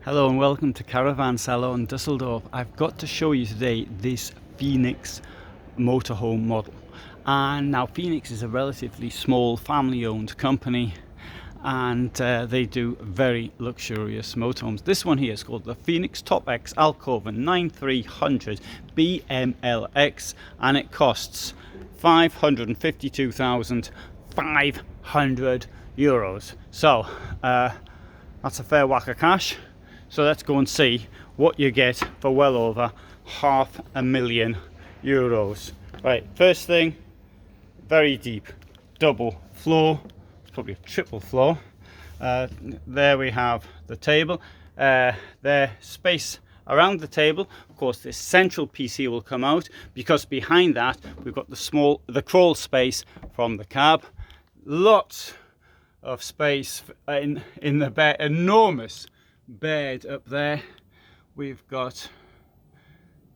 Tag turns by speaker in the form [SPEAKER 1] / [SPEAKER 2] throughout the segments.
[SPEAKER 1] Hello and welcome to Caravan Salon Dusseldorf. I've got to show you today this Phoenix motorhome model. And now Phoenix is a relatively small family-owned company, and they do very luxurious motorhomes. This one here is called the Phoenix Top X Alkoven 9300 BMLX, and it costs €552,500. So that's a fair whack of cash. So let's go and see what you get for well over €500,000. Right, first thing, very deep double floor. It's probably a triple floor. There we have the table. There's space around the table. Of course, this central PC will come out because behind that we've got the crawl space from the cab. Lots of space in the bed. Enormous bed up there. We've got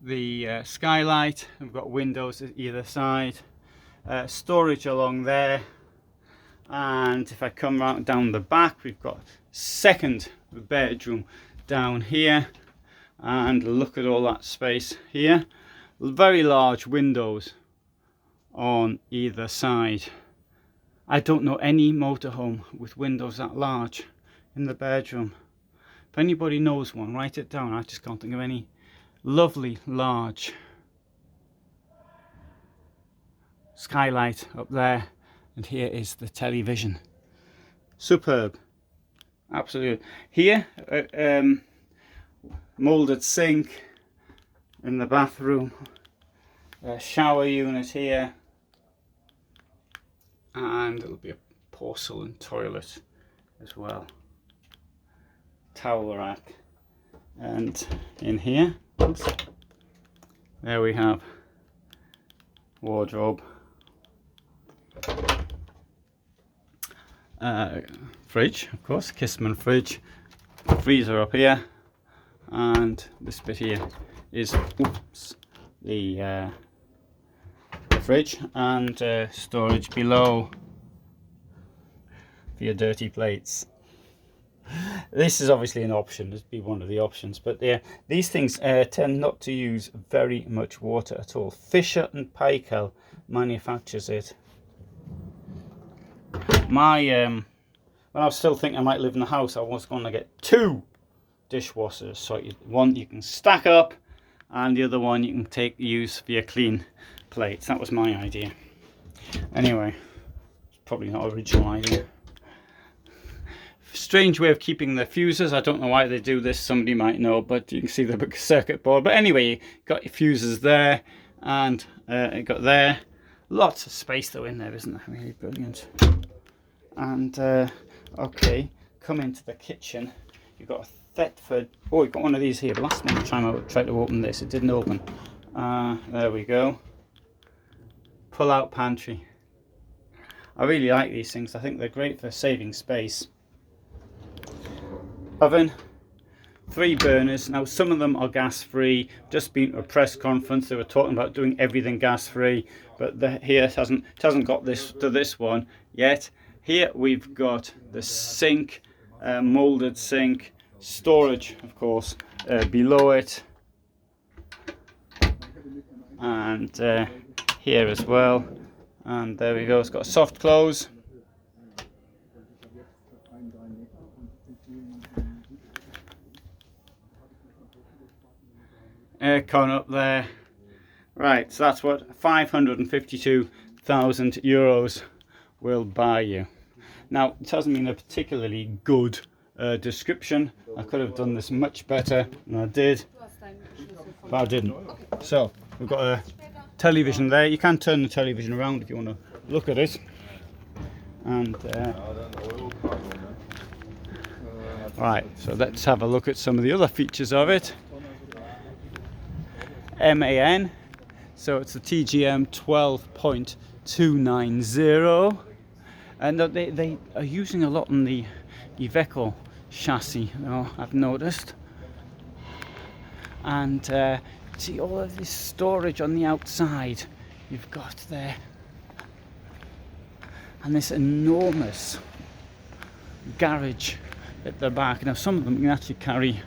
[SPEAKER 1] the skylight. We've got windows at either side. Storage along there. And if I come round down the back, we've got second bedroom down here. And look at all that space here. Very large windows on either side. I don't know any motorhome with windows that large in the bedroom. If anybody knows one, write it down. I just can't think of any. Lovely large skylight up there, and here is the television. Superb, absolutely. Here, molded sink in the bathroom, shower unit here, and it'll be a porcelain toilet as well. Towel rack, and in here, oops, there we have wardrobe, fridge, of course, Kissman fridge, freezer up here, and this bit here is the fridge, and storage below for your dirty plates. This is obviously an option. This would be one of the options, but these things tend not to use very much water at all. Fisher and Paykel manufactures it. When I was still thinking I might live in a house, I was going to get two dishwashers. So one you can stack up, and the other one you can use for your clean plates. That was my idea. Anyway, it's probably not an original idea. Strange way of keeping the fuses. I don't know why they do this. Somebody might know, but you can see the big circuit board. But anyway, you got your fuses there, and it got there. Lots of space though in there, isn't there? Really brilliant. And okay, come into the kitchen. You've got a Thetford. Oh, you've got one of these here. The last time I tried to open this, it didn't open. There we go. Pull-out pantry. I really like these things. I think they're great for saving space. Oven, 3 burners. Now some of them are gas free. Just been to a press conference, they were talking about doing everything gas free, but here it hasn't got this to this one yet. Here we've got the sink, molded sink, storage of course below it, and here as well. And there we go, it's got a soft close. Aircon up there. Right, so that's what €552,000 will buy you. Now, it hasn't been a particularly good description. I could have done this much better than I did, but I didn't. So, we've got a television there. You can turn the television around if you want to look at it. And right, so let's have a look at some of the other features of it. MAN, so it's the TGM 12.290, and they are using a lot on the Iveco chassis, I've noticed. And see all of this storage on the outside you've got there, and this enormous garage at the back. Now some of them can actually carry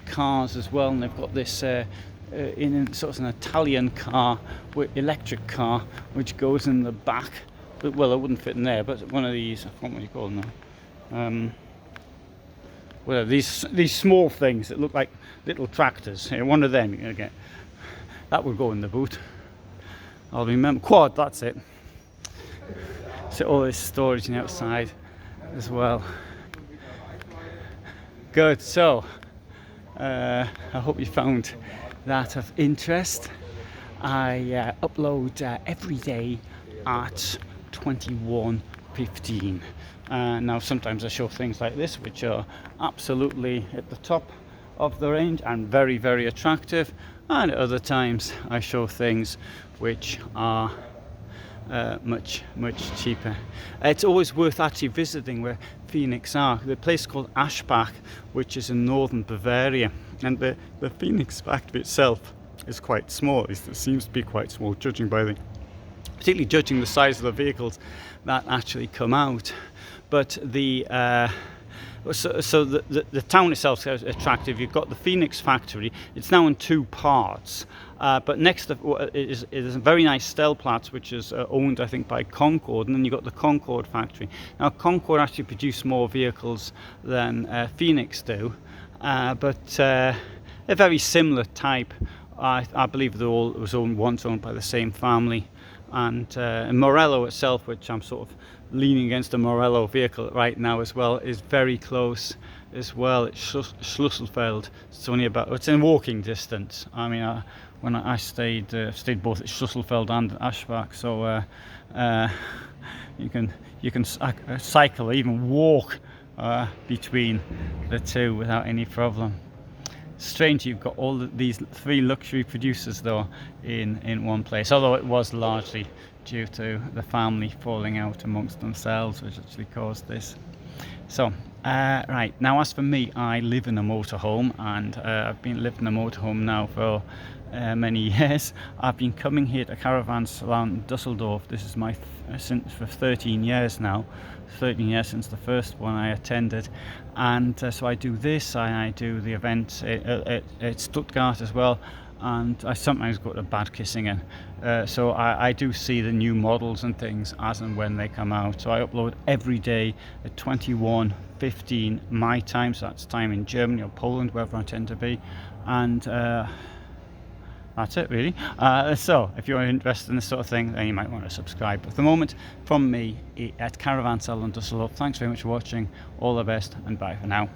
[SPEAKER 1] cars as well, and they've got this in sort of an Italian car, electric car, which goes in the back. Well, it wouldn't fit in there, but one of these, I forget what you call them now. Well, these small things that look like little tractors. One of them you're gonna get. That would go in the boot. I'll remember. Quad, that's it. So all this storage on the outside as well. Good. So I hope you found that of interest. I upload every day at 21:15. Now sometimes I show things like this, which are absolutely at the top of the range and very, very attractive, and at other times I show things which are much cheaper. It's always worth actually visiting where Phoenix are. The place called Aschbach, which is in northern Bavaria, and the Phoenix factory itself is quite small. It seems to be quite small, particularly judging the size of the vehicles that actually come out. But the town itself is attractive. You've got the Phoenix factory. It's now in two parts, but next to it is a very nice Stellplatz, which is owned, I think, by Concord, and then you've got the Concord factory. Now Concord actually produce more vehicles than Phoenix do, but a very similar type. I believe it was once owned by the same family. And Morello itself, which I'm sort of leaning against a Morello vehicle right now as well, is very close as well. It's Schlüsselfeld. It's only it's in walking distance. I mean, when I stayed both at Schlüsselfeld and Aschbach, so you can cycle, even walk between the two without any problem. Strange you've got all these three luxury producers though in one place, although it was largely due to the family falling out amongst themselves, which actually caused this. So right, now as for me, I live in a motorhome, and I've been living in a motorhome now for many years. I've been coming here to Caravan Salon in Dusseldorf. This is my since for 13 years now. 13 years since the first one I attended, and so I do this, I do the event at Stuttgart as well, and I sometimes go to Bad Kissingen, so I do see the new models and things as and when they come out. So I upload every day at 21:15 my time, so that's time in Germany or Poland, wherever I tend to be, and that's it really. So if you're interested in this sort of thing, then you might want to subscribe. But at the moment, from me at Caravan Salon Dusseldorf, thanks very much for watching. All the best, and bye for now.